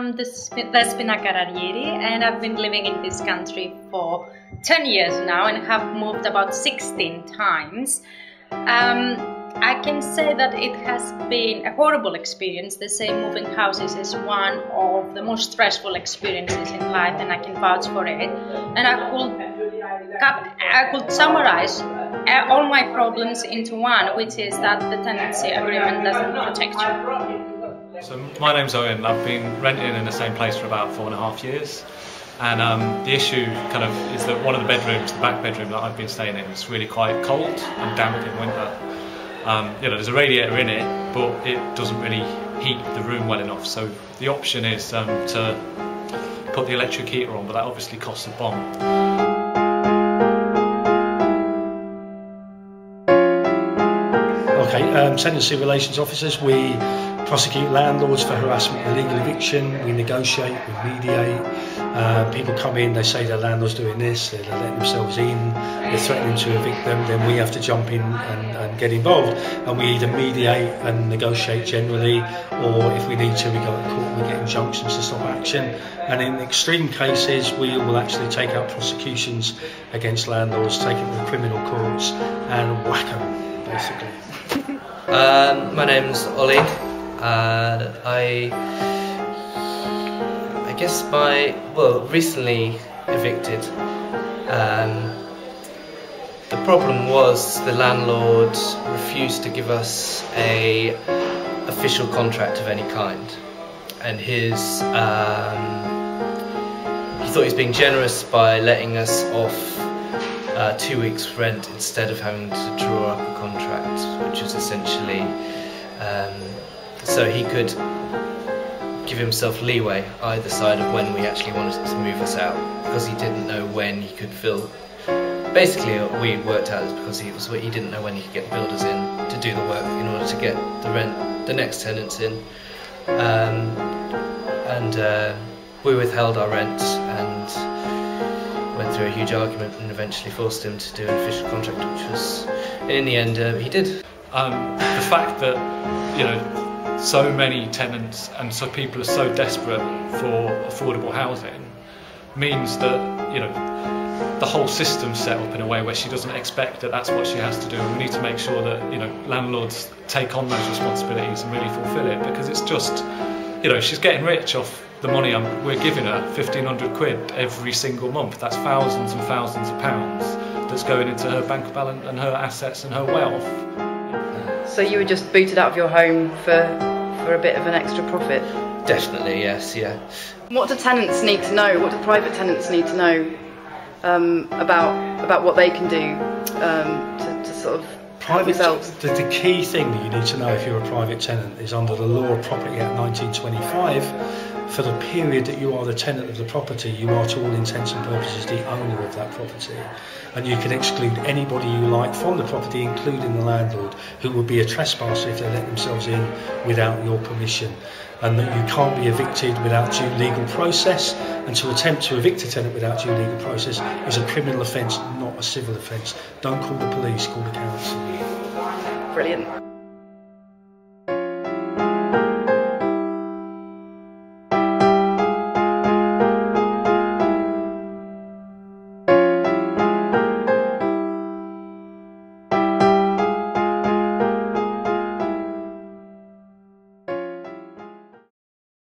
am Despina Carrarieri, and I've been living in this country for 10 years now and have moved about 16 times. I can say that it has been a horrible experience. They say moving houses is one of the most stressful experiences in life, and I can vouch for it. And I could summarize all my problems into one, which is that the tenancy agreement doesn't protect you. So my name's Owen. I've been renting in the same place for about 4.5 years. And the issue kind of is that one of the bedrooms, the back bedroom that I've been staying in, is really quite cold and damp in winter. There's a radiator in it, but it doesn't really heat the room well enough. So the option is to put the electric heater on, but that obviously costs a bomb. Okay, tenancy relations officers, we prosecute landlords for harassment and illegal eviction, we negotiate, we mediate. People come in, they say their landlord's doing this, they're letting themselves in, they're threatening to evict them, then we have to jump in and get involved. And we either mediate and negotiate generally, or if we need to, we go to court and we get injunctions to stop action. And in extreme cases, we will actually take out prosecutions against landlords, take it to the criminal courts and whack them, basically. My name's Ollie. I guess recently evicted. The problem was the landlord refused to give us a official contract of any kind, and he thought he was being generous by letting us off 2 weeks' rent instead of having to draw up a contract, which was essentially so he could give himself leeway either side of when we actually wanted to move us out, because he didn't know when he could fill. Basically, what we worked out is because he didn't know when he could get builders in to do the work in order to get the next tenants in, and we withheld our rent and went through a huge argument and eventually forced him to do an official contract, which was, in the end, he did. The fact that so many tenants and so people are so desperate for affordable housing means that the whole system's set up in a way where she doesn't expect that that's what she has to do, and we need to make sure that landlords take on those responsibilities and really fulfil it, because it's just she's getting rich off the money we're giving her. 1,500 quid every single month, that's thousands and thousands of pounds that's going into her bank balance and her assets and her wealth. So you were just booted out of your home for a bit of an extra profit? Definitely, yes, yeah. What do tenants need to know? What do private tenants need to know about what they can do to sort of help themselves? The key thing that you need to know if you're a private tenant is, under the Law of Property Act 1925, for the period that you are the tenant of the property, you are to all intents and purposes the owner of that property, and you can exclude anybody you like from the property, including the landlord, who would be a trespasser if they let themselves in without your permission, and that you can't be evicted without due legal process, and to attempt to evict a tenant without due legal process is a criminal offence, not a civil offence. Don't call the police, call the council. Brilliant.